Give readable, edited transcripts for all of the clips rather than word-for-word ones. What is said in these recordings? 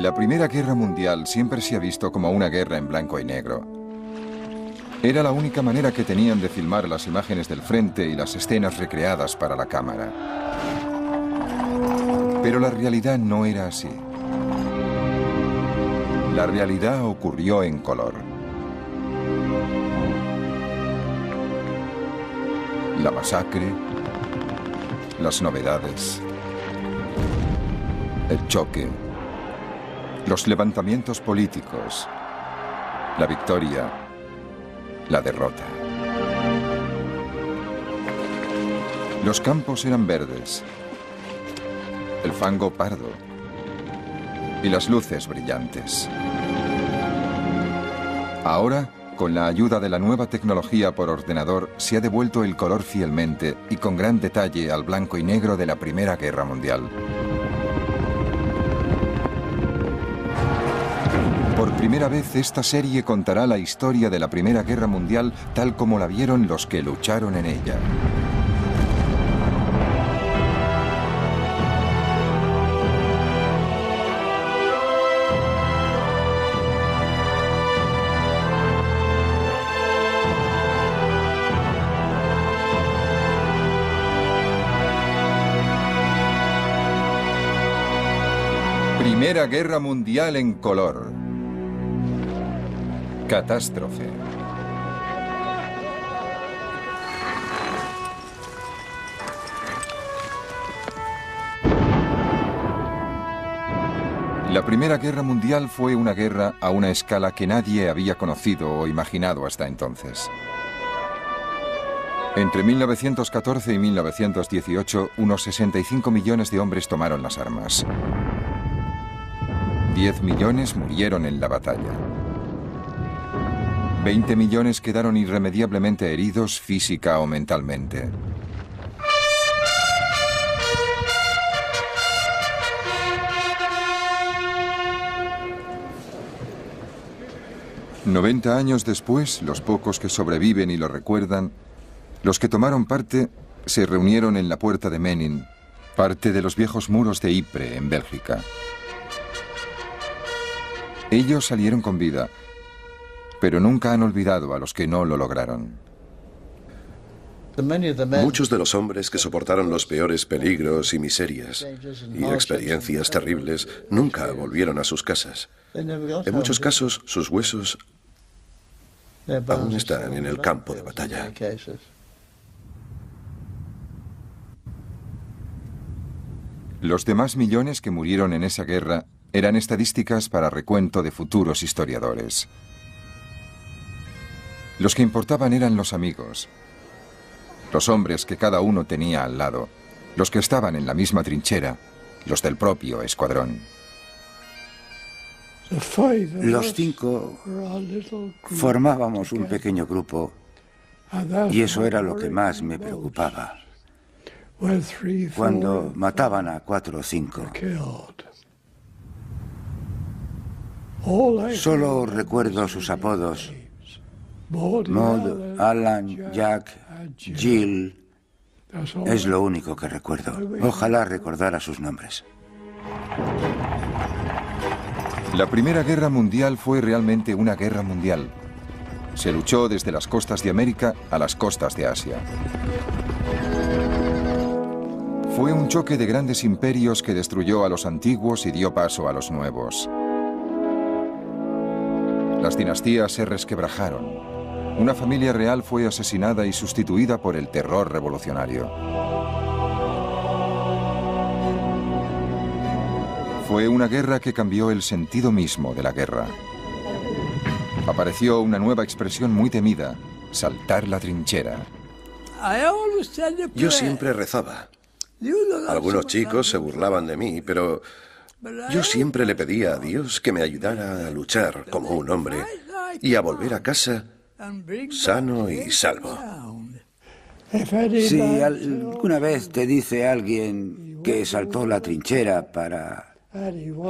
La Primera Guerra Mundial siempre se ha visto como una guerra en blanco y negro. Era la única manera que tenían de filmar las imágenes del frente y las escenas recreadas para la cámara. Pero la realidad no era así. La realidad ocurrió en color. La masacre, las novedades, el choque, los levantamientos políticos, la victoria, la derrota. Los campos eran verdes, el fango pardo y las luces brillantes. Ahora, con la ayuda de la nueva tecnología por ordenador, se ha devuelto el color fielmente y con gran detalle al blanco y negro de la Primera Guerra Mundial. Por primera vez, esta serie contará la historia de la Primera Guerra Mundial tal como la vieron los que lucharon en ella. Primera Guerra Mundial en color. Catástrofe. La Primera Guerra Mundial fue una guerra a una escala que nadie había conocido o imaginado hasta entonces. Entre 1914 y 1918, unos 65 millones de hombres tomaron las armas. 10 millones murieron en la batalla. 20 millones quedaron irremediablemente heridos física o mentalmente. «90 años después, los pocos que sobreviven y lo recuerdan, los que tomaron parte se reunieron en la puerta de Menin, parte de los viejos muros de Ypres, en Bélgica. Ellos salieron con vida, pero nunca han olvidado a los que no lo lograron». Muchos de los hombres que soportaron los peores peligros y miserias y experiencias terribles nunca volvieron a sus casas. En muchos casos, sus huesos aún están en el campo de batalla. Los demás millones que murieron en esa guerra eran estadísticas para recuento de futuros historiadores. Los que importaban eran los amigos, los hombres que cada uno tenía al lado, los que estaban en la misma trinchera, los del propio escuadrón. Los 5 formábamos un pequeño grupo y eso era lo que más me preocupaba. Cuando mataban a 4 o 5. Solo recuerdo sus apodos: Maud, Alan, Jack, Jill. Es lo único que recuerdo. Ojalá recordara sus nombres. La Primera Guerra Mundial fue realmente una guerra mundial. Se luchó desde las costas de América a las costas de Asia. Fue un choque de grandes imperios que destruyó a los antiguos y dio paso a los nuevos. Las dinastías se resquebrajaron. Una familia real fue asesinada y sustituida por el terror revolucionario. Fue una guerra que cambió el sentido mismo de la guerra. Apareció una nueva expresión muy temida: saltar la trinchera. Yo siempre rezaba. Algunos chicos se burlaban de mí, pero yo siempre le pedía a Dios que me ayudara a luchar como un hombre y a volver a casa sano y salvo. Si alguna vez te dice alguien que saltó la trinchera para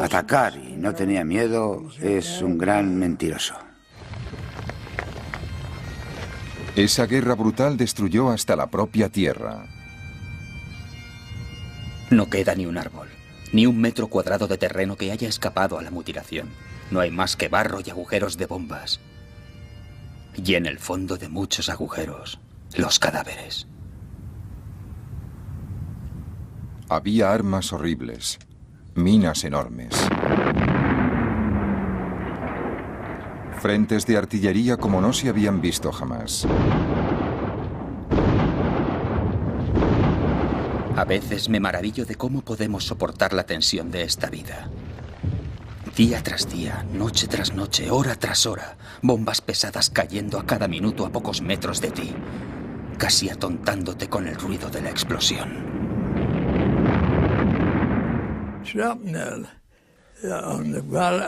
atacar y no tenía miedo, es un gran mentiroso. Esa guerra brutal destruyó hasta la propia tierra. No queda ni un árbol. Ni un metro cuadrado de terreno que haya escapado a la mutilación. No hay más que barro y agujeros de bombas. Y en el fondo de muchos agujeros, los cadáveres. Había armas horribles, minas enormes, frentes de artillería como no se habían visto jamás. A veces me maravillo de cómo podemos soportar la tensión de esta vida. Día tras día, noche tras noche, hora tras hora, bombas pesadas cayendo a cada minuto a pocos metros de ti, casi atontándote con el ruido de la explosión.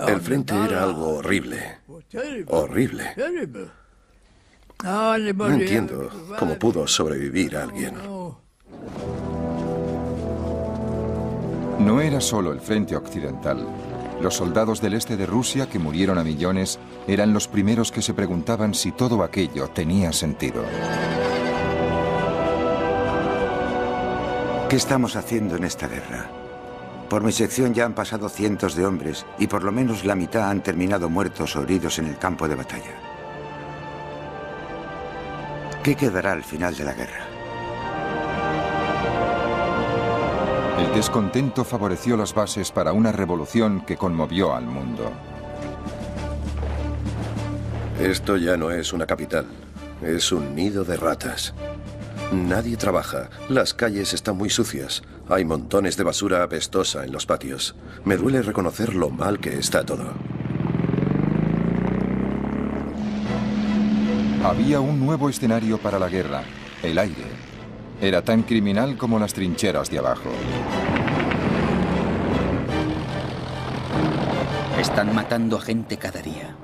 El frente era algo horrible. Horrible. No entiendo cómo pudo sobrevivir alguien. No era solo el frente occidental. Los soldados del este de Rusia, que murieron a millones, eran los primeros que se preguntaban si todo aquello tenía sentido. ¿Qué estamos haciendo en esta guerra? Por mi sección ya han pasado cientos de hombres y por lo menos la mitad han terminado muertos o heridos en el campo de batalla. ¿Qué quedará al final de la guerra? El descontento favoreció las bases para una revolución que conmovió al mundo. Esto ya no es una capital, es un nido de ratas. Nadie trabaja, las calles están muy sucias, hay montones de basura apestosa en los patios. Me duele reconocer lo mal que está todo. Había un nuevo escenario para la guerra, el aire. Era tan criminal como las trincheras de abajo. Están matando a gente cada día.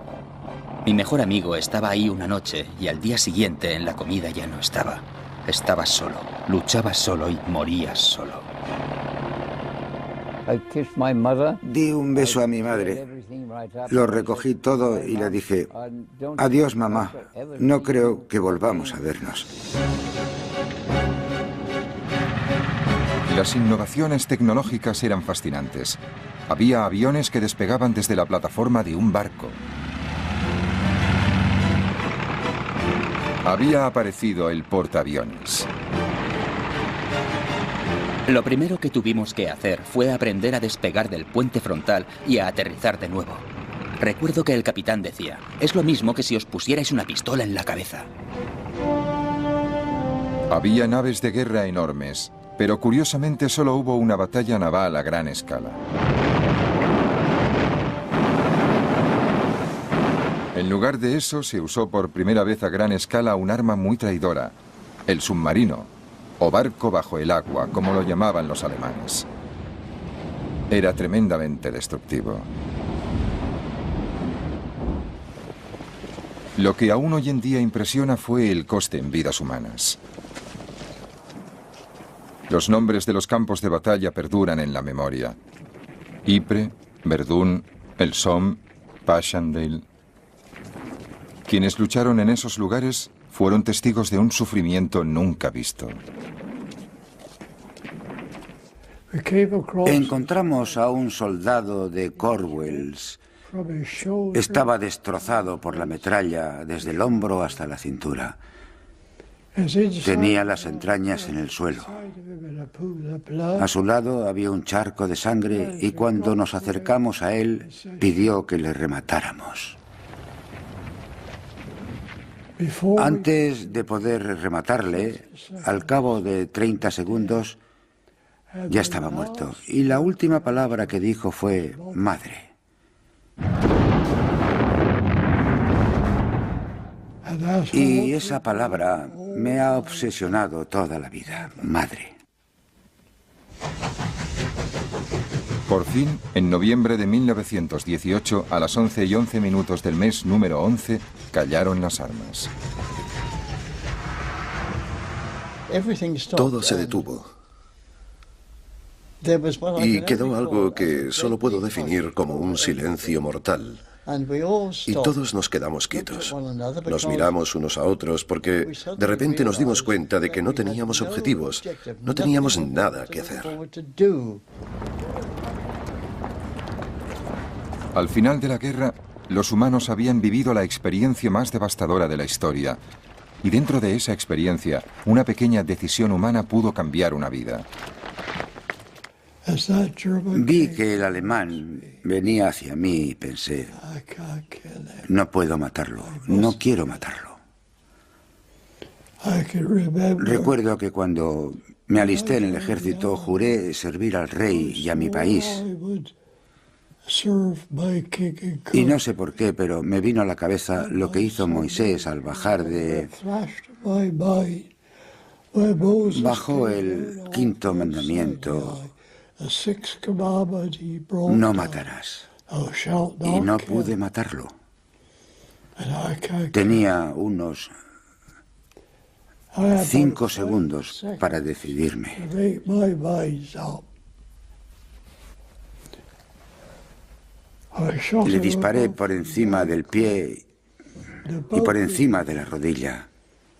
Mi mejor amigo estaba ahí una noche y al día siguiente en la comida ya no estaba. Estaba solo, luchaba solo y moría solo. Di un beso a mi madre. Lo recogí todo y le dije, adiós mamá, no creo que volvamos a vernos. Las innovaciones tecnológicas eran fascinantes. Había aviones que despegaban desde la plataforma de un barco. Había aparecido el portaaviones. Lo primero que tuvimos que hacer fue aprender a despegar del puente frontal y a aterrizar de nuevo. Recuerdo que el capitán decía, es lo mismo que si os pusierais una pistola en la cabeza. Había naves de guerra enormes, pero curiosamente solo hubo una batalla naval a gran escala. En lugar de eso, se usó por primera vez a gran escala un arma muy traidora, el submarino, o barco bajo el agua, como lo llamaban los alemanes. Era tremendamente destructivo. Lo que aún hoy en día impresiona fue el coste en vidas humanas. Los nombres de los campos de batalla perduran en la memoria. Ypres, Verdún, el Somme, Passchendaele. Quienes lucharon en esos lugares fueron testigos de un sufrimiento nunca visto. Encontramos a un soldado de Cornwalls. Estaba destrozado por la metralla desde el hombro hasta la cintura. Tenía las entrañas en el suelo. A su lado había un charco de sangre y cuando nos acercamos a él pidió que le rematáramos. Antes de poder rematarle, al cabo de 30 segundos, ya estaba muerto. Y la última palabra que dijo fue madre. Y esa palabra me ha obsesionado toda la vida, madre. Por fin, en noviembre de 1918, a las 11:11 del mes número 11, callaron las armas. Todo se detuvo. Y quedó algo que solo puedo definir como un silencio mortal. Y todos nos quedamos quietos. Nos miramos unos a otros porque de repente nos dimos cuenta de que no teníamos objetivos, no teníamos nada que hacer. Al final de la guerra, los humanos habían vivido la experiencia más devastadora de la historia. Y dentro de esa experiencia, una pequeña decisión humana pudo cambiar una vida. Vi que el alemán venía hacia mí y pensé, no puedo matarlo, no quiero matarlo. Recuerdo que cuando me alisté en el ejército juré servir al rey y a mi país. Y no sé por qué, pero me vino a la cabeza lo que hizo Moisés al bajar de... Bajó el quinto mandamiento, no matarás. Y no pude matarlo. Tenía unos 5 segundos para decidirme. Le disparé por encima del pie y por encima de la rodilla.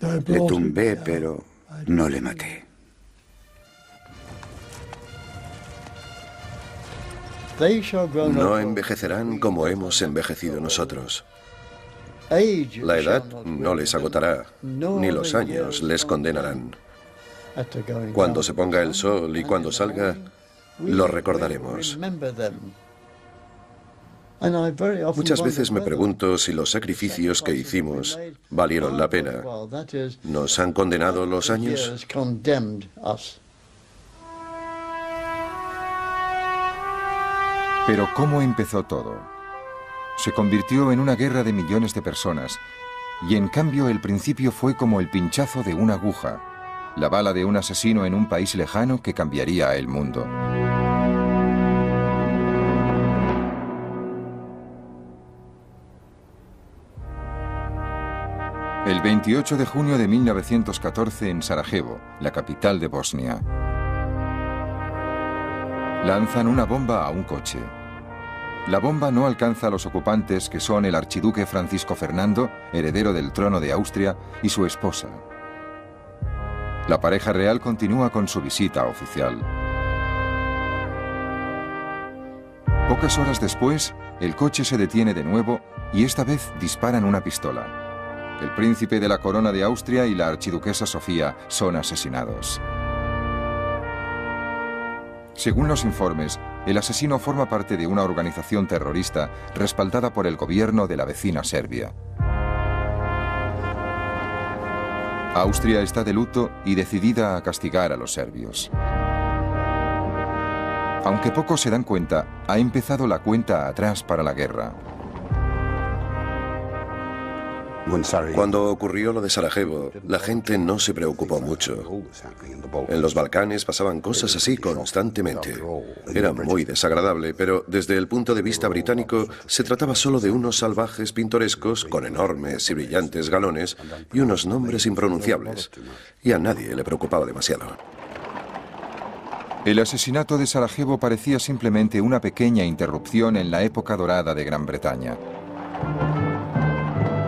Le tumbé, pero no le maté. No envejecerán como hemos envejecido nosotros. La edad no les agotará, ni los años les condenarán. Cuando se ponga el sol y cuando salga, lo recordaremos. Muchas veces me pregunto si los sacrificios que hicimos valieron la pena. ¿Nos han condenado los años? Pero ¿cómo empezó todo? Se convirtió en una guerra de millones de personas, y en cambio el principio fue como el pinchazo de una aguja, la bala de un asesino en un país lejano que cambiaría el mundo. El 28 de junio de 1914 en Sarajevo, la capital de Bosnia. Lanzan una bomba a un coche. La bomba no alcanza a los ocupantes, que son el archiduque Francisco Fernando, heredero del trono de Austria, y su esposa. La pareja real continúa con su visita oficial. Pocas horas después, el coche se detiene de nuevo y esta vez disparan una pistola. El príncipe de la corona de Austria y la archiduquesa Sofía son asesinados. Según los informes, el asesino forma parte de una organización terrorista respaldada por el gobierno de la vecina Serbia. Austria está de luto y decidida a castigar a los serbios. Aunque pocos se dan cuenta, ha empezado la cuenta atrás para la guerra. Cuando ocurrió lo de Sarajevo, la gente no se preocupó mucho. En los Balcanes pasaban cosas así constantemente. Era muy desagradable, pero desde el punto de vista británico se trataba solo de unos salvajes pintorescos con enormes y brillantes galones y unos nombres impronunciables. Y a nadie le preocupaba demasiado. El asesinato de Sarajevo parecía simplemente una pequeña interrupción en la época dorada de Gran Bretaña.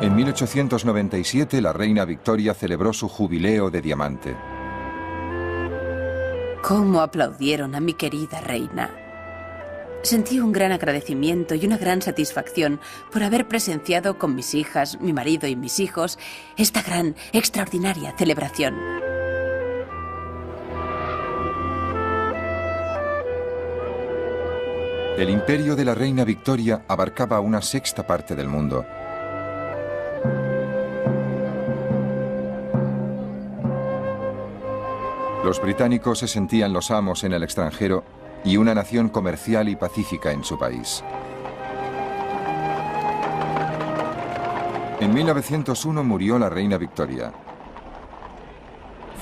En 1897, la reina Victoria celebró su jubileo de diamante. ¿Cómo aplaudieron a mi querida reina? Sentí un gran agradecimiento y una gran satisfacción por haber presenciado con mis hijas, mi marido y mis hijos esta gran, extraordinaria celebración. El imperio de la reina Victoria abarcaba una sexta parte del mundo. Los británicos se sentían los amos en el extranjero y una nación comercial y pacífica en su país. En 1901 murió la reina Victoria.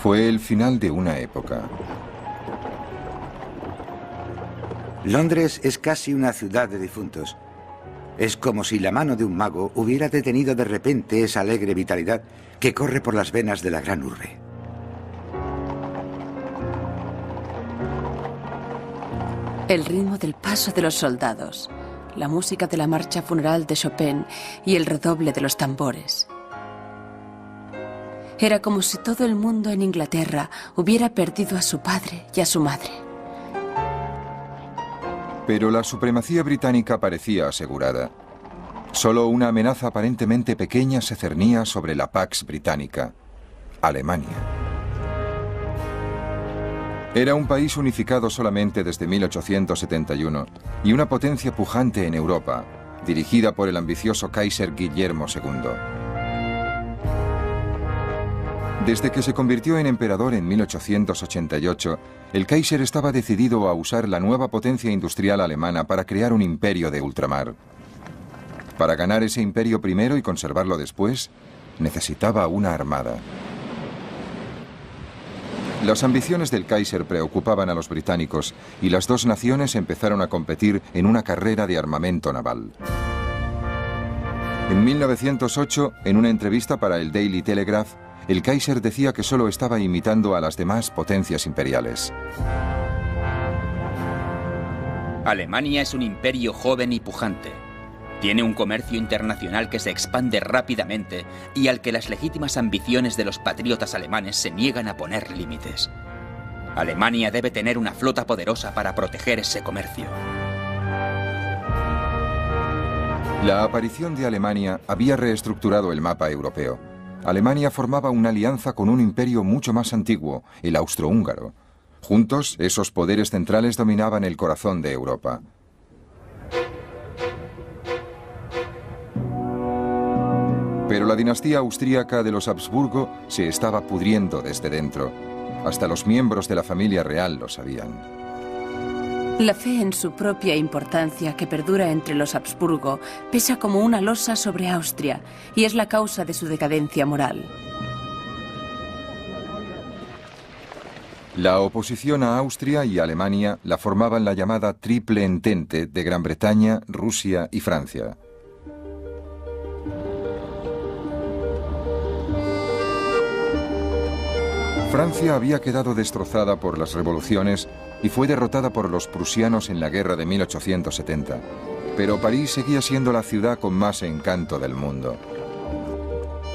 Fue el final de una época. Londres es casi una ciudad de difuntos. Es como si la mano de un mago hubiera detenido de repente esa alegre vitalidad que corre por las venas de la gran urbe. El ritmo del paso de los soldados, la música de la marcha funeral de Chopin y el redoble de los tambores. Era como si todo el mundo en Inglaterra hubiera perdido a su padre y a su madre. Pero la supremacía británica parecía asegurada. Solo una amenaza aparentemente pequeña se cernía sobre la Pax Británica: Alemania. Era un país unificado solamente desde 1871 y una potencia pujante en Europa, dirigida por el ambicioso Kaiser Guillermo II. Desde que se convirtió en emperador en 1888, el Kaiser estaba decidido a usar la nueva potencia industrial alemana para crear un imperio de ultramar. Para ganar ese imperio primero y conservarlo después, necesitaba una armada. Las ambiciones del Kaiser preocupaban a los británicos y las dos naciones empezaron a competir en una carrera de armamento naval. En 1908, en una entrevista para el Daily Telegraph, el Kaiser decía que solo estaba imitando a las demás potencias imperiales. Alemania es un imperio joven y pujante. Tiene un comercio internacional que se expande rápidamente y al que las legítimas ambiciones de los patriotas alemanes se niegan a poner límites. Alemania debe tener una flota poderosa para proteger ese comercio. La aparición de Alemania había reestructurado el mapa europeo. Alemania formaba una alianza con un imperio mucho más antiguo, el austrohúngaro. Juntos, esos poderes centrales dominaban el corazón de Europa. Pero la dinastía austríaca de los Habsburgo se estaba pudriendo desde dentro. Hasta los miembros de la familia real lo sabían. La fe en su propia importancia que perdura entre los Habsburgo pesa como una losa sobre Austria y es la causa de su decadencia moral. La oposición a Austria y Alemania la formaban la llamada Triple Entente de Gran Bretaña, Rusia y Francia. Francia había quedado destrozada por las revoluciones y fue derrotada por los prusianos en la guerra de 1870. Pero París seguía siendo la ciudad con más encanto del mundo.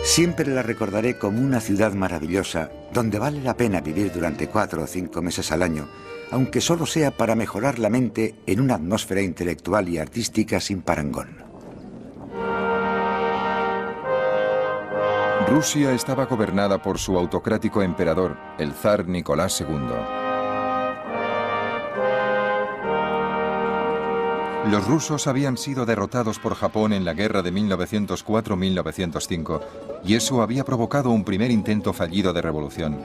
Siempre la recordaré como una ciudad maravillosa, donde vale la pena vivir durante 4 o 5 meses al año, aunque solo sea para mejorar la mente en una atmósfera intelectual y artística sin parangón. Rusia estaba gobernada por su autocrático emperador, el zar Nicolás II. Los rusos habían sido derrotados por Japón en la guerra de 1904-1905 y eso había provocado un primer intento fallido de revolución.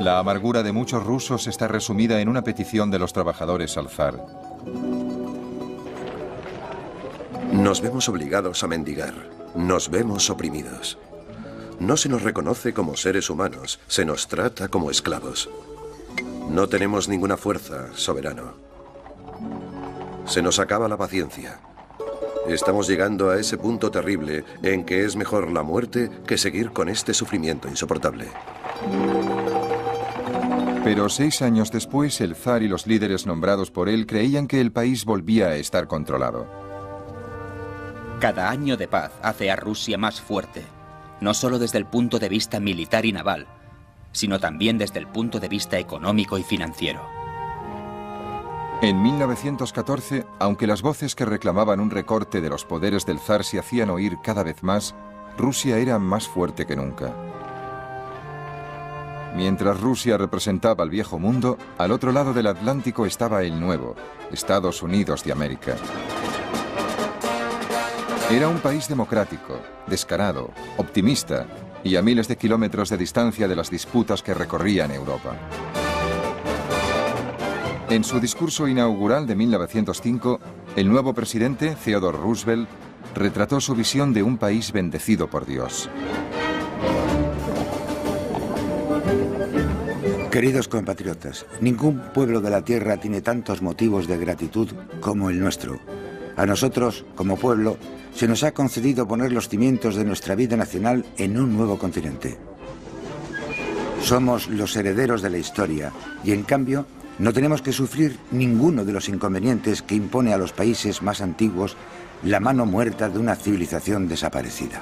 La amargura de muchos rusos está resumida en una petición de los trabajadores al zar. Nos vemos obligados a mendigar. Nos vemos oprimidos. No se nos reconoce como seres humanos, se nos trata como esclavos. No tenemos ninguna fuerza, soberano. Se nos acaba la paciencia. Estamos llegando a ese punto terrible en que es mejor la muerte que seguir con este sufrimiento insoportable. Pero 6 años después, el zar y los líderes nombrados por él creían que el país volvía a estar controlado. Cada año de paz hace a Rusia más fuerte, no solo desde el punto de vista militar y naval, sino también desde el punto de vista económico y financiero. En 1914, aunque las voces que reclamaban un recorte de los poderes del zar se hacían oír cada vez más, Rusia era más fuerte que nunca. Mientras Rusia representaba al viejo mundo, al otro lado del Atlántico estaba el nuevo, Estados Unidos de América. Era un país democrático, descarado, optimista y a miles de kilómetros de distancia de las disputas que recorrían Europa. En su discurso inaugural de 1905, el nuevo presidente, Theodore Roosevelt, retrató su visión de un país bendecido por Dios. Queridos compatriotas, ningún pueblo de la tierra tiene tantos motivos de gratitud como el nuestro. A nosotros, como pueblo, se nos ha concedido poner los cimientos de nuestra vida nacional en un nuevo continente. Somos los herederos de la historia y, en cambio, no tenemos que sufrir ninguno de los inconvenientes que impone a los países más antiguos la mano muerta de una civilización desaparecida.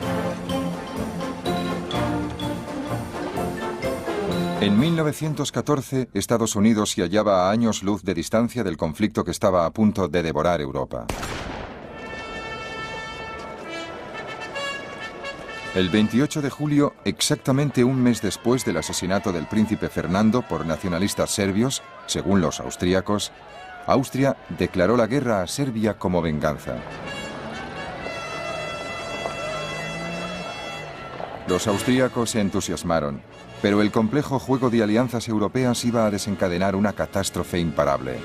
En 1914, Estados Unidos se hallaba a años luz de distancia del conflicto que estaba a punto de devorar Europa. El 28 de julio, exactamente un mes después del asesinato del príncipe Fernando por nacionalistas serbios, según los austríacos, Austria declaró la guerra a Serbia como venganza. Los austríacos se entusiasmaron, pero el complejo juego de alianzas europeas iba a desencadenar una catástrofe imparable.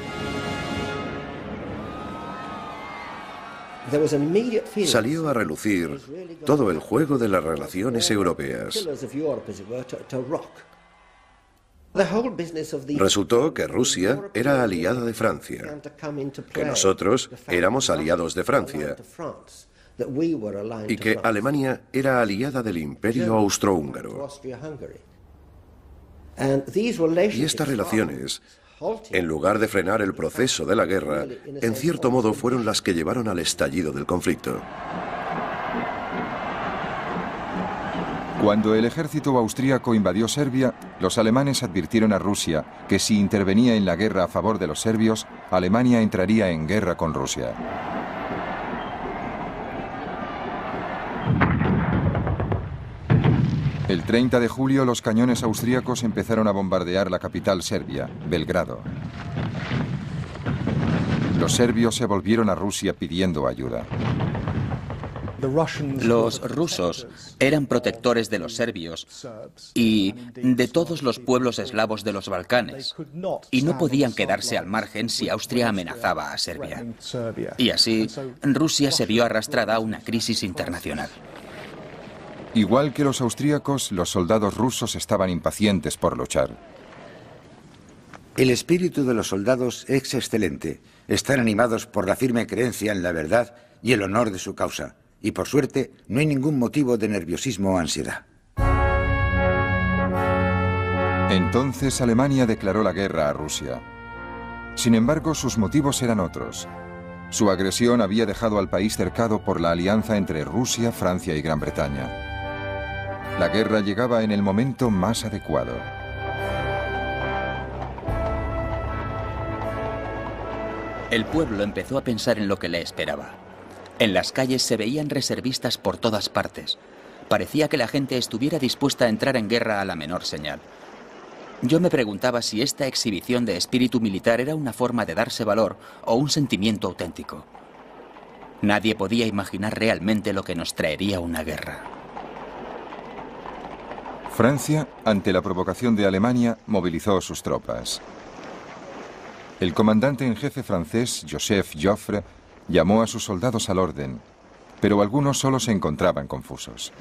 Salió a relucir todo el juego de las relaciones europeas. Resultó que Rusia era aliada de Francia, que nosotros éramos aliados de Francia y que Alemania era aliada del Imperio Austrohúngaro. Y estas relaciones, en lugar de frenar el proceso de la guerra, en cierto modo fueron las que llevaron al estallido del conflicto. Cuando el ejército austríaco invadió Serbia, los alemanes advirtieron a Rusia que si intervenía en la guerra a favor de los serbios, Alemania entraría en guerra con Rusia. El 30 de julio, los cañones austríacos empezaron a bombardear la capital serbia, Belgrado. Los serbios se volvieron a Rusia pidiendo ayuda. Los rusos eran protectores de los serbios y de todos los pueblos eslavos de los Balcanes, y no podían quedarse al margen si Austria amenazaba a Serbia. Y así, Rusia se vio arrastrada a una crisis internacional. Igual que los austríacos, los soldados rusos estaban impacientes por luchar. El espíritu de los soldados es excelente. Están animados por la firme creencia en la verdad y el honor de su causa. Y por suerte, no hay ningún motivo de nerviosismo o ansiedad. Entonces Alemania declaró la guerra a Rusia. Sin embargo, sus motivos eran otros. Su agresión había dejado al país cercado por la alianza entre Rusia, Francia y Gran Bretaña. La guerra llegaba en el momento más adecuado. El pueblo empezó a pensar en lo que le esperaba. En las calles se veían reservistas por todas partes. Parecía que la gente estuviera dispuesta a entrar en guerra a la menor señal. Yo me preguntaba si esta exhibición de espíritu militar era una forma de darse valor o un sentimiento auténtico. Nadie podía imaginar realmente lo que nos traería una guerra. Francia, ante la provocación de Alemania, movilizó sus tropas. El comandante en jefe francés, Joseph Joffre, llamó a sus soldados al orden, pero algunos solo se encontraban confusos.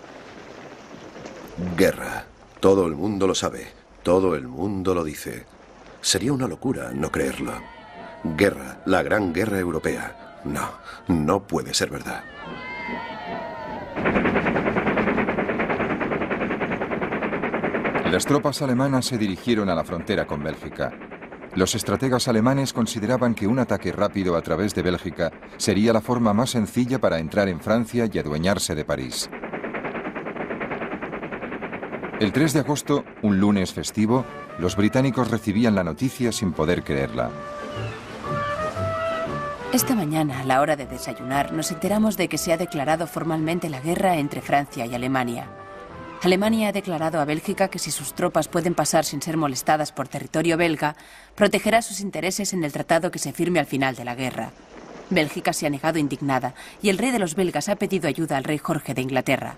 Guerra. Todo el mundo lo sabe. Todo el mundo lo dice. Sería una locura no creerlo. Guerra. La gran guerra europea. No, no puede ser verdad. Las tropas alemanas se dirigieron a la frontera con Bélgica. Los estrategas alemanes consideraban que un ataque rápido a través de Bélgica sería la forma más sencilla para entrar en Francia y adueñarse de París. El 3 de agosto, un lunes festivo, los británicos recibían la noticia sin poder creerla. Esta mañana, a la hora de desayunar, nos enteramos de que se ha declarado formalmente la guerra entre Francia y Alemania. Alemania ha declarado a Bélgica que si sus tropas pueden pasar sin ser molestadas por territorio belga, protegerá sus intereses en el tratado que se firme al final de la guerra. Bélgica se ha negado indignada y el rey de los belgas ha pedido ayuda al rey Jorge de Inglaterra.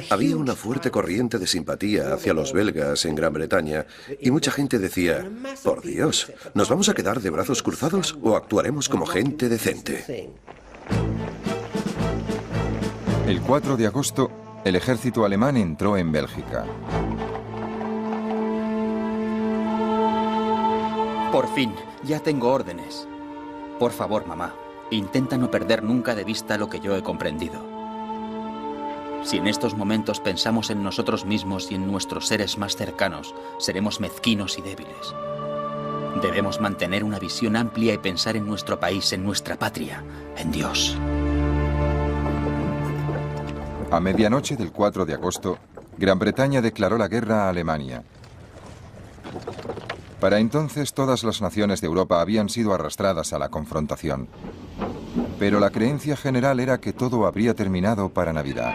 Había una fuerte corriente de simpatía hacia los belgas en Gran Bretaña y mucha gente decía, por Dios, ¿nos vamos a quedar de brazos cruzados o actuaremos como gente decente? El 4 de agosto, el ejército alemán entró en Bélgica. Por fin, ya tengo órdenes. Por favor, mamá, intenta no perder nunca de vista lo que yo he comprendido. Si en estos momentos pensamos en nosotros mismos y en nuestros seres más cercanos, seremos mezquinos y débiles. Debemos mantener una visión amplia y pensar en nuestro país, en nuestra patria, en Dios. A medianoche del 4 de agosto, Gran Bretaña declaró la guerra a Alemania. Para entonces todas las naciones de Europa habían sido arrastradas a la confrontación. Pero la creencia general era que todo habría terminado para Navidad.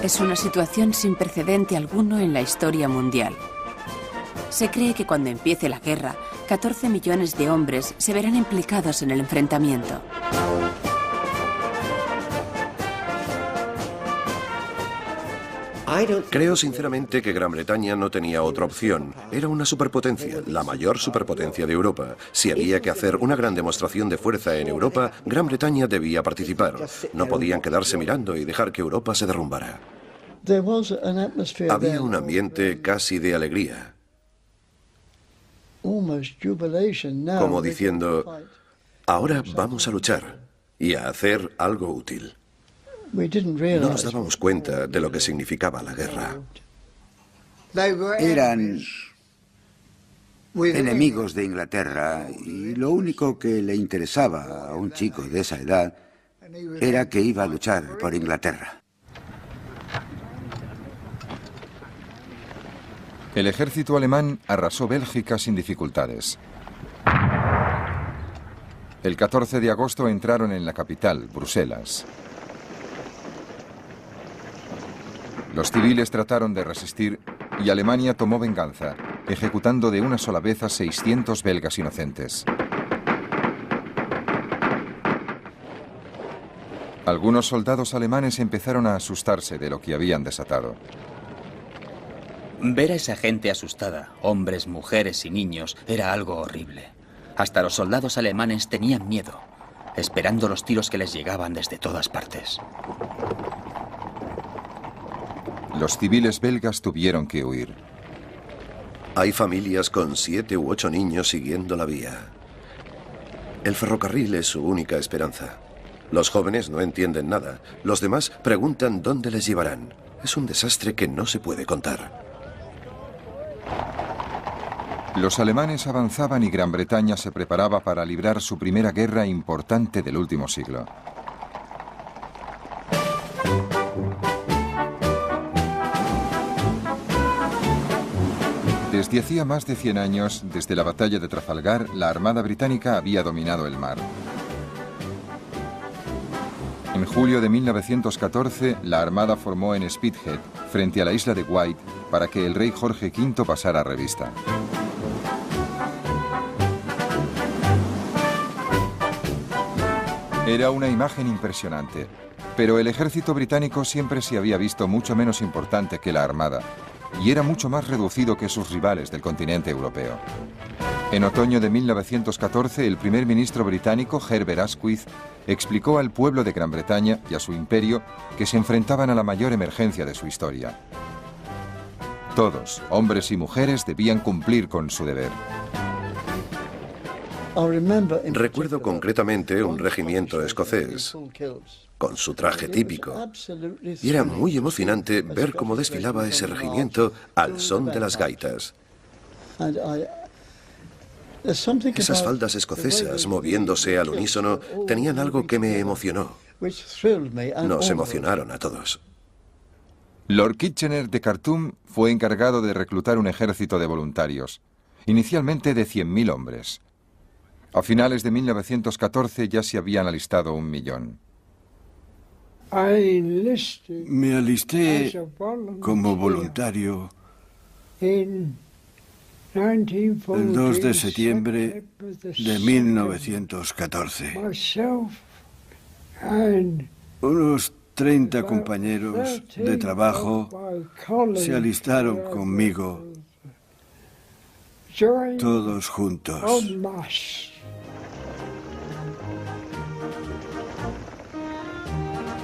Es una situación sin precedente alguno en la historia mundial. Se cree que cuando empiece la guerra, 14 millones de hombres se verán implicados en el enfrentamiento. Creo sinceramente que Gran Bretaña no tenía otra opción. Era una superpotencia, la mayor superpotencia de Europa. Si había que hacer una gran demostración de fuerza en Europa, Gran Bretaña debía participar. No podían quedarse mirando y dejar que Europa se derrumbara. Había un ambiente casi de alegría. Como diciendo, ahora vamos a luchar y a hacer algo útil. No nos dábamos cuenta de lo que significaba la guerra. Eran enemigos de Inglaterra y lo único que le interesaba a un chico de esa edad era que iba a luchar por Inglaterra. El ejército alemán arrasó Bélgica sin dificultades. El 14 de agosto entraron en la capital, Bruselas. Los civiles trataron de resistir y Alemania tomó venganza, ejecutando de una sola vez a 600 belgas inocentes. Algunos soldados alemanes empezaron a asustarse de lo que habían desatado. Ver a esa gente asustada, hombres, mujeres y niños, era algo horrible. Hasta los soldados alemanes tenían miedo, esperando los tiros que les llegaban desde todas partes. Los civiles belgas tuvieron que huir. Hay familias con 7 u 8 niños siguiendo la vía. El ferrocarril es su única esperanza. Los jóvenes no entienden nada. Los demás preguntan dónde les llevarán. Es un desastre que no se puede contar. Los alemanes avanzaban y Gran Bretaña se preparaba para librar su primera guerra importante del último siglo. Desde hacía más de 100 años, desde la batalla de Trafalgar, la Armada británica había dominado el mar. En julio de 1914, la Armada formó en Spithead, frente a la isla de Wight, para que el rey Jorge V pasara revista. Era una imagen impresionante, pero el ejército británico siempre se había visto mucho menos importante que la Armada, y era mucho más reducido que sus rivales del continente europeo. En otoño de 1914, el primer ministro británico, Herbert Asquith, explicó al pueblo de Gran Bretaña y a su imperio que se enfrentaban a la mayor emergencia de su historia. Todos, hombres y mujeres, debían cumplir con su deber. Recuerdo concretamente un regimiento escocés, con su traje típico, y era muy emocionante ver cómo desfilaba ese regimiento al son de las gaitas. Esas faldas escocesas moviéndose al unísono tenían algo que me emocionó. Nos emocionaron a todos. Lord Kitchener de Khartoum fue encargado de reclutar un ejército de voluntarios, inicialmente de 100.000 hombres. A finales de 1914 ya se habían alistado 1 millón. Me alisté como voluntario el 2 de septiembre de 1914. Unos 30 compañeros de trabajo se alistaron conmigo, todos juntos.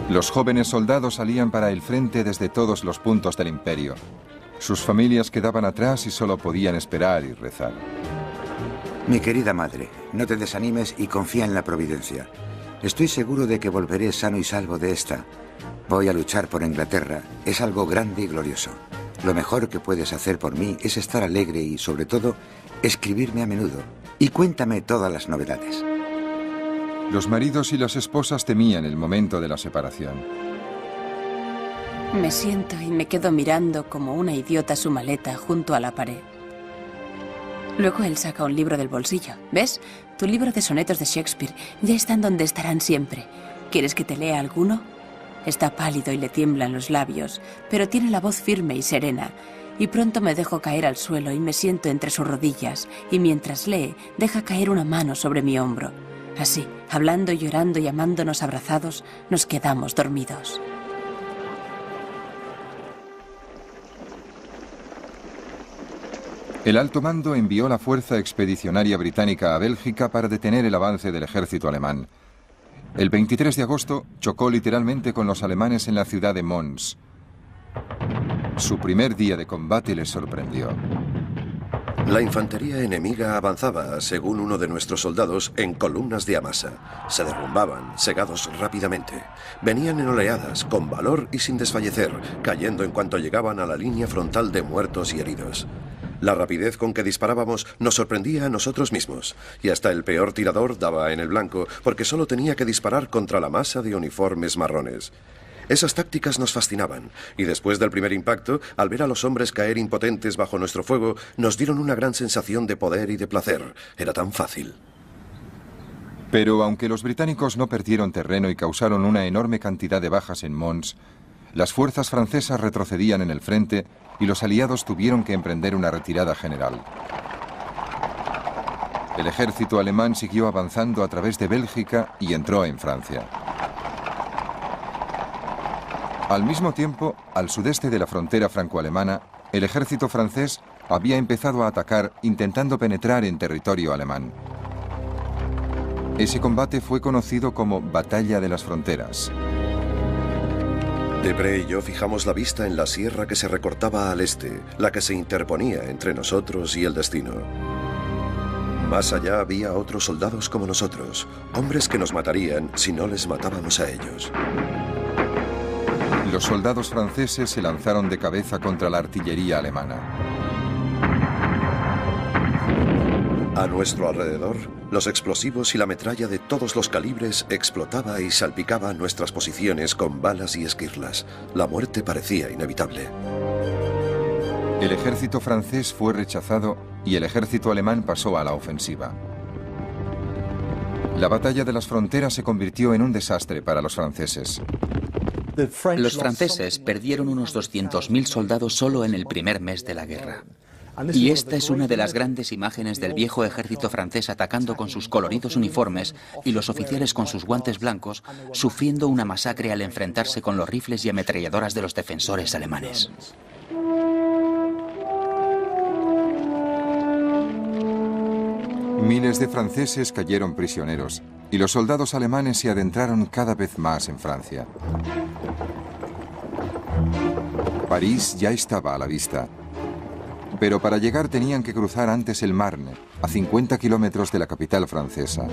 Los jóvenes soldados salían para el frente desde todos los puntos del imperio. Sus familias quedaban atrás y solo podían esperar y rezar. Mi querida madre, no te desanimes y confía en la providencia. Estoy seguro de que volveré sano y salvo de esta. Voy a luchar por Inglaterra. Es algo grande y glorioso. Lo mejor que puedes hacer por mí es estar alegre y, sobre todo, escribirme a menudo. Y cuéntame todas las novedades. Los maridos y las esposas temían el momento de la separación. Me siento y me quedo mirando como una idiota su maleta junto a la pared. Luego él saca un libro del bolsillo. ¿Ves? Tu libro de sonetos de Shakespeare ya están donde estarán siempre. ¿Quieres que te lea alguno? Está pálido y le tiemblan los labios, pero tiene la voz firme y serena. Y pronto me dejo caer al suelo y me siento entre sus rodillas, y mientras lee, deja caer una mano sobre mi hombro. Así, hablando, llorando y amándonos abrazados, nos quedamos dormidos. El alto mando envió la fuerza expedicionaria británica a Bélgica para detener el avance del ejército alemán. El 23 de agosto chocó literalmente con los alemanes en la ciudad de Mons. Su primer día de combate les sorprendió. La infantería enemiga avanzaba, según uno de nuestros soldados, en columnas de amasa. Se derrumbaban, cegados rápidamente. Venían en oleadas, con valor y sin desfallecer, cayendo en cuanto llegaban a la línea frontal de muertos y heridos. La rapidez con que disparábamos nos sorprendía a nosotros mismos, y hasta el peor tirador daba en el blanco, porque solo tenía que disparar contra la masa de uniformes marrones. Esas tácticas nos fascinaban, y después del primer impacto, al ver a los hombres caer impotentes bajo nuestro fuego, nos dieron una gran sensación de poder y de placer. Era tan fácil. Pero aunque los británicos no perdieron terreno y causaron una enorme cantidad de bajas en Mons, las fuerzas francesas retrocedían en el frente y los aliados tuvieron que emprender una retirada general. El ejército alemán siguió avanzando a través de Bélgica y entró en Francia. Al mismo tiempo, al sudeste de la frontera franco-alemana, el ejército francés había empezado a atacar intentando penetrar en territorio alemán. Ese combate fue conocido como Batalla de las Fronteras. Debré y yo fijamos la vista en la sierra que se recortaba al este, la que se interponía entre nosotros y el destino. Más allá había otros soldados como nosotros, hombres que nos matarían si no les matábamos a ellos. Los soldados franceses se lanzaron de cabeza contra la artillería alemana. A nuestro alrededor, los explosivos y la metralla de todos los calibres explotaba y salpicaba nuestras posiciones con balas y esquirlas. La muerte parecía inevitable. El ejército francés fue rechazado y el ejército alemán pasó a la ofensiva. La batalla de las fronteras se convirtió en un desastre para los franceses. Los franceses perdieron unos 200.000 soldados solo en el primer mes de la guerra. Y esta es una de las grandes imágenes del viejo ejército francés atacando con sus coloridos uniformes y los oficiales con sus guantes blancos, sufriendo una masacre al enfrentarse con los rifles y ametralladoras de los defensores alemanes. Miles de franceses cayeron prisioneros y los soldados alemanes se adentraron cada vez más en Francia. París ya estaba a la vista. Pero para llegar tenían que cruzar antes el Marne, a 50 kilómetros de la capital francesa.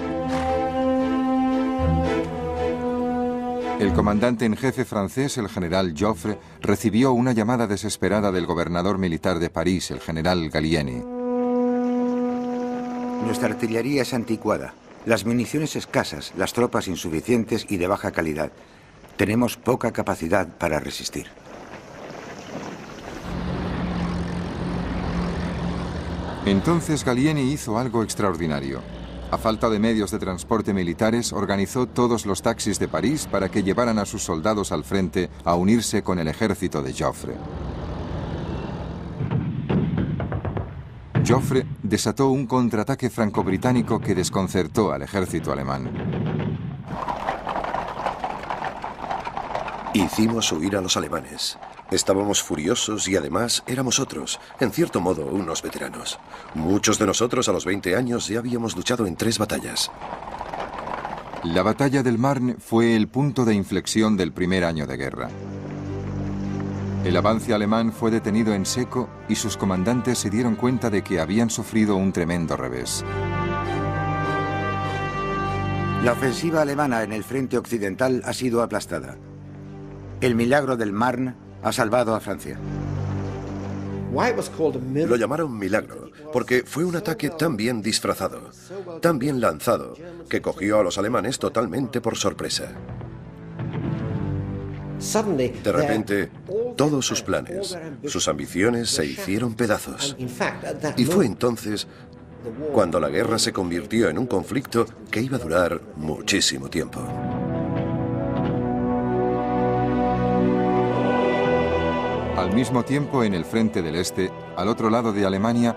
El comandante en jefe francés, el general Joffre, recibió una llamada desesperada del gobernador militar de París, el general Gallieni. Nuestra artillería es anticuada, las municiones escasas, las tropas insuficientes y de baja calidad. Tenemos poca capacidad para resistir. Entonces Gallieni hizo algo extraordinario. A falta de medios de transporte militares, organizó todos los taxis de París para que llevaran a sus soldados al frente a unirse con el ejército de Joffre. Joffre desató un contraataque franco-británico que desconcertó al ejército alemán. Hicimos huir a los alemanes. Estábamos furiosos y además éramos otros, en cierto modo, unos veteranos. Muchos de nosotros a los 20 años ya habíamos luchado en 3 batallas. La batalla del Marne fue el punto de inflexión del primer año de guerra. El avance alemán fue detenido en seco y sus comandantes se dieron cuenta de que habían sufrido un tremendo revés. La ofensiva alemana en el frente occidental ha sido aplastada. El milagro del Marne ha salvado a Francia. Lo llamaron milagro, porque fue un ataque tan bien disfrazado, tan bien lanzado, que cogió a los alemanes totalmente por sorpresa. De repente, todos sus planes, sus ambiciones se hicieron pedazos. Y fue entonces cuando la guerra se convirtió en un conflicto que iba a durar muchísimo tiempo. Al mismo tiempo, en el frente del este, al otro lado de Alemania,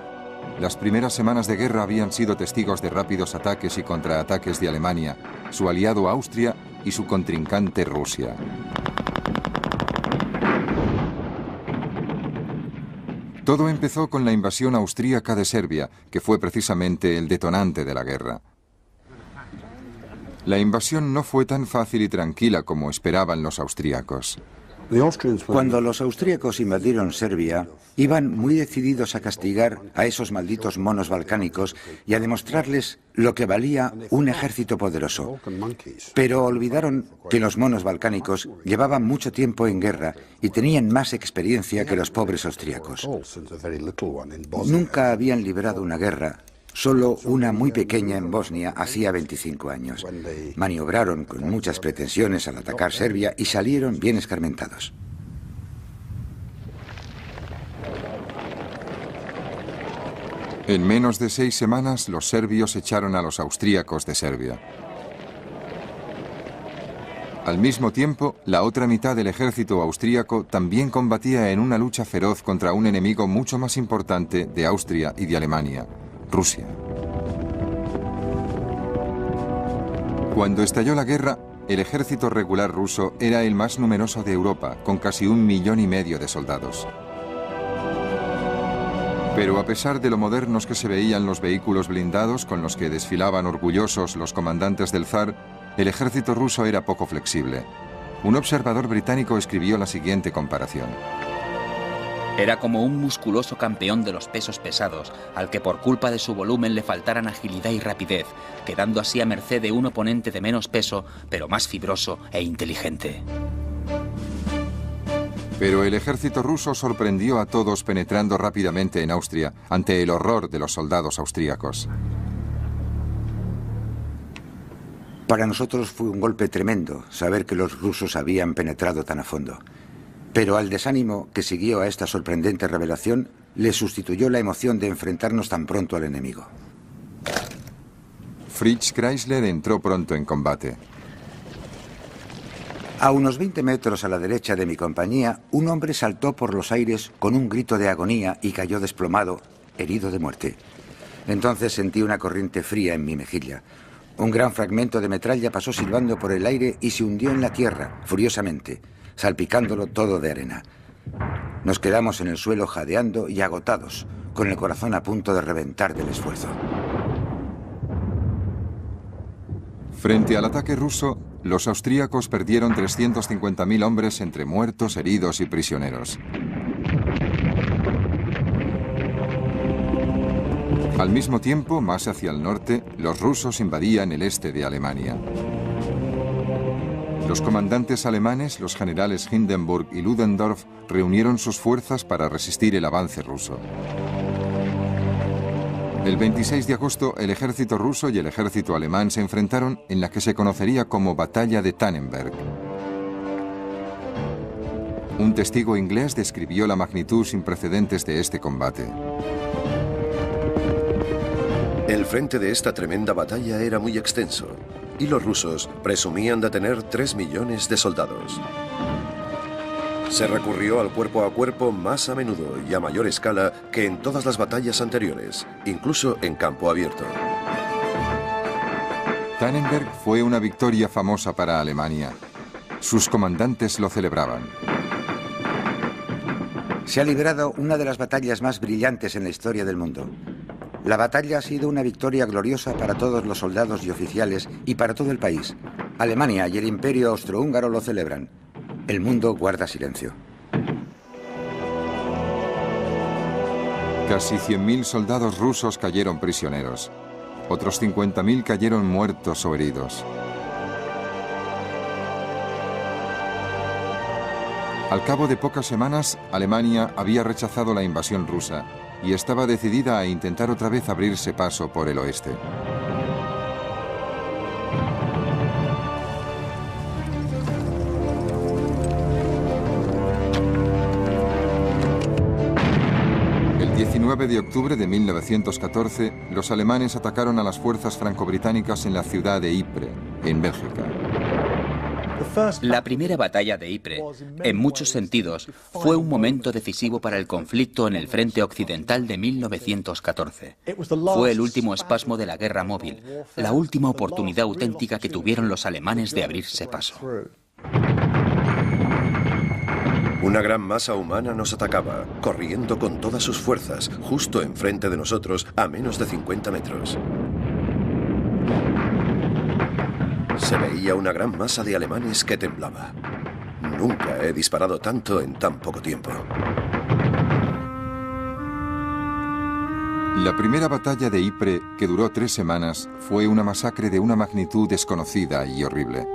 las primeras semanas de guerra habían sido testigos de rápidos ataques y contraataques de Alemania, su aliado Austria y su contrincante Rusia. Todo empezó con la invasión austríaca de Serbia, que fue precisamente el detonante de la guerra. La invasión no fue tan fácil y tranquila como esperaban los austríacos. Cuando los austríacos invadieron Serbia, iban muy decididos a castigar a esos malditos monos balcánicos y a demostrarles lo que valía un ejército poderoso. Pero olvidaron que los monos balcánicos llevaban mucho tiempo en guerra y tenían más experiencia que los pobres austríacos. Nunca habían librado una guerra, solo una muy pequeña en Bosnia hacía 25 años. Maniobraron con muchas pretensiones al atacar Serbia y salieron bien escarmentados. En menos de 6 semanas, los serbios echaron a los austríacos de Serbia. Al mismo tiempo, la otra mitad del ejército austríaco también combatía en una lucha feroz contra un enemigo mucho más importante de Austria y de Alemania: Rusia. Cuando estalló la guerra, el ejército regular ruso era el más numeroso de Europa, con casi 1,5 millones de soldados. Pero a pesar de lo modernos que se veían los vehículos blindados con los que desfilaban orgullosos los comandantes del zar, el ejército ruso era poco flexible. Un observador británico escribió la siguiente comparación. Era como un musculoso campeón de los pesos pesados, al que por culpa de su volumen le faltaran agilidad y rapidez, quedando así a merced de un oponente de menos peso, pero más fibroso e inteligente. Pero el ejército ruso sorprendió a todos penetrando rápidamente en Austria ante el horror de los soldados austríacos. Para nosotros fue un golpe tremendo saber que los rusos habían penetrado tan a fondo. Pero al desánimo que siguió a esta sorprendente revelación le sustituyó la emoción de enfrentarnos tan pronto al enemigo. Fritz Kreisler entró pronto en combate. A unos 20 metros a la derecha de mi compañía, un hombre saltó por los aires con un grito de agonía y cayó desplomado, herido de muerte. Entonces sentí una corriente fría en mi mejilla. Un gran fragmento de metralla pasó silbando por el aire y se hundió en la tierra, furiosamente, salpicándolo todo de arena. Nos quedamos en el suelo jadeando y agotados, con el corazón a punto de reventar del esfuerzo. Frente al ataque ruso, los austríacos perdieron 350.000 hombres entre muertos, heridos y prisioneros. Al mismo tiempo, más hacia el norte, los rusos invadían el este de Alemania. Los comandantes alemanes, los generales Hindenburg y Ludendorff, reunieron sus fuerzas para resistir el avance ruso. El 26 de agosto, el ejército ruso y el ejército alemán se enfrentaron en la que se conocería como Batalla de Tannenberg. Un testigo inglés describió la magnitud sin precedentes de este combate. El frente de esta tremenda batalla era muy extenso, y los rusos presumían de tener 3 millones de soldados. Se recurrió al cuerpo a cuerpo más a menudo y a mayor escala que en todas las batallas anteriores, incluso en campo abierto. Tannenberg fue una victoria famosa para Alemania. Sus comandantes lo celebraban. Se ha librado una de las batallas más brillantes en la historia del mundo. La batalla ha sido una victoria gloriosa para todos los soldados y oficiales y para todo el país. Alemania y el Imperio Austrohúngaro lo celebran. El mundo guarda silencio. Casi 100.000 soldados rusos cayeron prisioneros. Otros 50.000 cayeron muertos o heridos. Al cabo de pocas semanas, Alemania había rechazado la invasión rusa y estaba decidida a intentar otra vez abrirse paso por el oeste. El 19 de octubre de 1914, los alemanes atacaron a las fuerzas franco-británicas en la ciudad de Ypres, en Bélgica. La primera batalla de Ypres, en muchos sentidos, fue un momento decisivo para el conflicto en el frente occidental de 1914. Fue el último espasmo de la guerra móvil, la última oportunidad auténtica que tuvieron los alemanes de abrirse paso. Una gran masa humana nos atacaba, corriendo con todas sus fuerzas, justo enfrente de nosotros, a menos de 50 metros. Se veía una gran masa de alemanes que temblaba. Nunca he disparado tanto en tan poco tiempo. La primera batalla de Ypres, que duró 3 semanas, fue una masacre de una magnitud desconocida y horrible.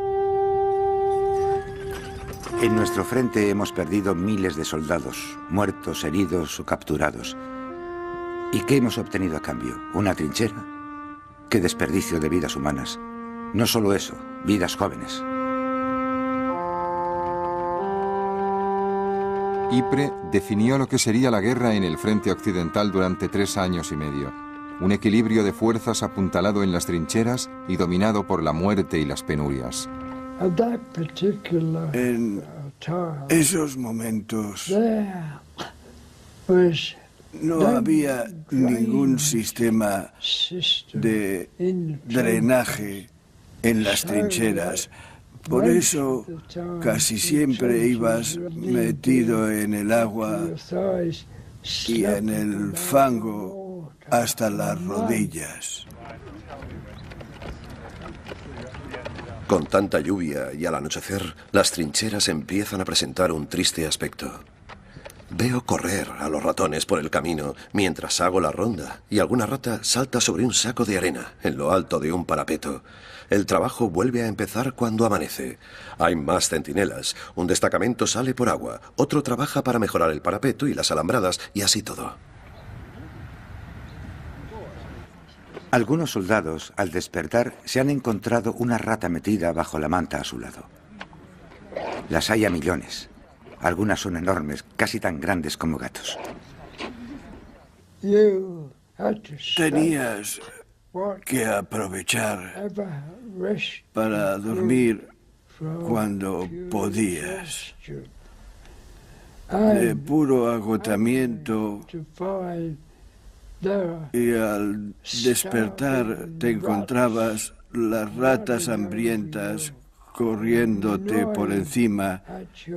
En nuestro frente hemos perdido miles de soldados, muertos, heridos o capturados. ¿Y qué hemos obtenido a cambio? ¿Una trinchera? ¡Qué desperdicio de vidas humanas! No solo eso, vidas jóvenes. Ypres definió lo que sería la guerra en el frente occidental durante 3 años y medio. Un equilibrio de fuerzas apuntalado en las trincheras y dominado por la muerte y las penurias. En esos momentos no había ningún sistema de drenaje en las trincheras. Por eso casi siempre ibas metido en el agua y en el fango hasta las rodillas. Con tanta lluvia y al anochecer, las trincheras empiezan a presentar un triste aspecto. Veo correr a los ratones por el camino mientras hago la ronda y alguna rata salta sobre un saco de arena en lo alto de un parapeto. El trabajo vuelve a empezar cuando amanece. Hay más centinelas, un destacamento sale por agua, otro trabaja para mejorar el parapeto y las alambradas y así todo. Algunos soldados, al despertar, se han encontrado una rata metida bajo la manta a su lado. Las hay a millones. Algunas son enormes, casi tan grandes como gatos. Tenías que aprovechar para dormir cuando podías. De puro agotamiento, y al despertar te encontrabas las ratas hambrientas corriéndote por encima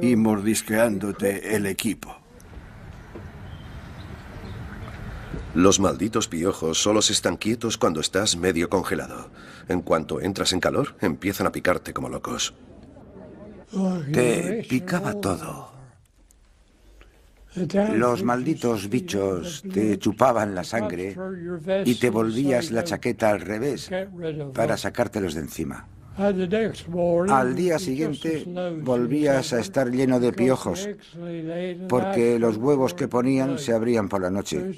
y mordisqueándote el equipo. Los malditos piojos solo se están quietos cuando estás medio congelado. En cuanto entras en calor, empiezan a picarte como locos. Te picaba todo. Los malditos bichos te chupaban la sangre y te volvías la chaqueta al revés para sacártelos de encima. Al día siguiente volvías a estar lleno de piojos, porque los huevos que ponían se abrían por la noche.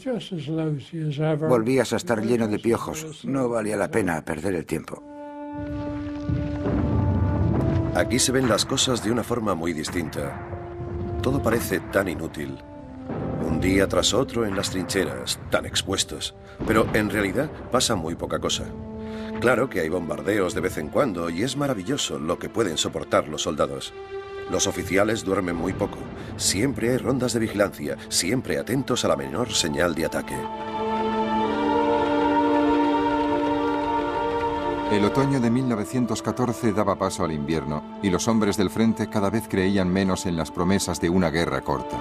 Volvías a estar lleno de piojos. No valía la pena perder el tiempo. Aquí se ven las cosas de una forma muy distinta. Todo parece tan inútil. Un día tras otro en las trincheras, tan expuestos. Pero en realidad pasa muy poca cosa. Claro que hay bombardeos de vez en cuando y es maravilloso lo que pueden soportar los soldados. Los oficiales duermen muy poco. Siempre hay rondas de vigilancia, siempre atentos a la menor señal de ataque. El otoño de 1914 daba paso al invierno y los hombres del frente cada vez creían menos en las promesas de una guerra corta.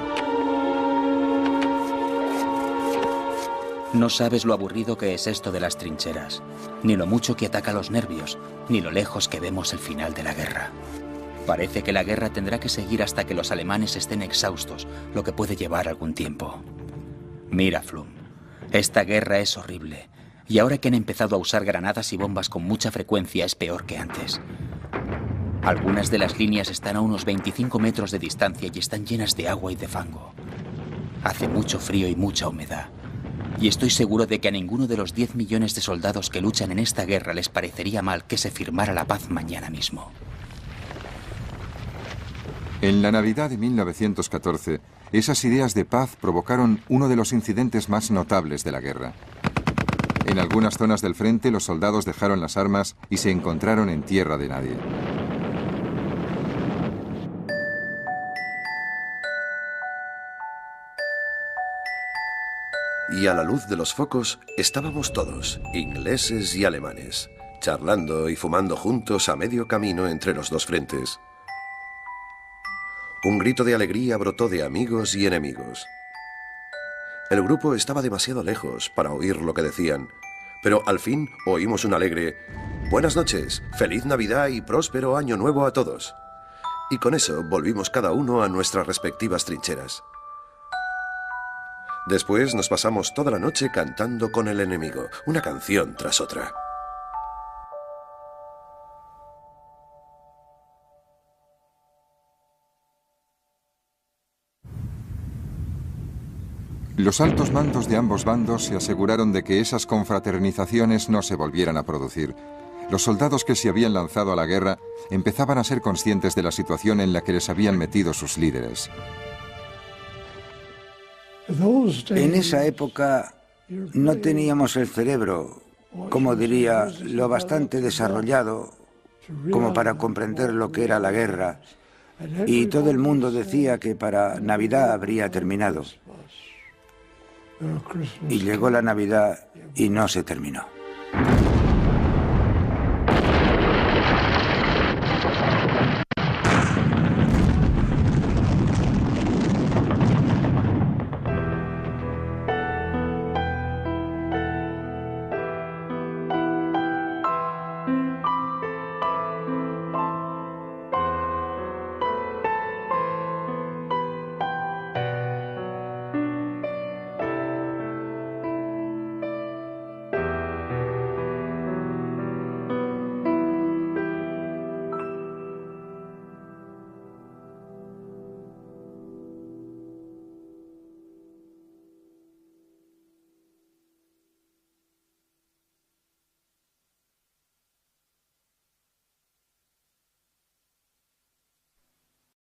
No sabes lo aburrido que es esto de las trincheras, ni lo mucho que ataca los nervios, ni lo lejos que vemos el final de la guerra. Parece que la guerra tendrá que seguir hasta que los alemanes estén exhaustos, lo que puede llevar algún tiempo. Mira, Flum, esta guerra es horrible, y ahora que han empezado a usar granadas y bombas con mucha frecuencia es peor que antes. Algunas de las líneas están a unos 25 metros de distancia y están llenas de agua y de fango. Hace mucho frío y mucha humedad. Y estoy seguro de que a ninguno de los 10 millones de soldados que luchan en esta guerra les parecería mal que se firmara la paz mañana mismo. En la Navidad de 1914, esas ideas de paz provocaron uno de los incidentes más notables de la guerra. En algunas zonas del frente, los soldados dejaron las armas y se encontraron en tierra de nadie. Y a la luz de los focos estábamos todos, ingleses y alemanes, charlando y fumando juntos a medio camino entre los dos frentes. Un grito de alegría brotó de amigos y enemigos. El grupo estaba demasiado lejos para oír lo que decían, pero al fin oímos un alegre «Buenas noches, feliz Navidad y próspero año nuevo a todos». Y con eso volvimos cada uno a nuestras respectivas trincheras. Después nos pasamos toda la noche cantando con el enemigo, una canción tras otra. Los altos mandos de ambos bandos se aseguraron de que esas confraternizaciones no se volvieran a producir. Los soldados que se habían lanzado a la guerra empezaban a ser conscientes de la situación en la que les habían metido sus líderes. En esa época no teníamos el cerebro, como diría, lo bastante desarrollado como para comprender lo que era la guerra, y todo el mundo decía que para Navidad habría terminado. Y llegó la Navidad y no se terminó.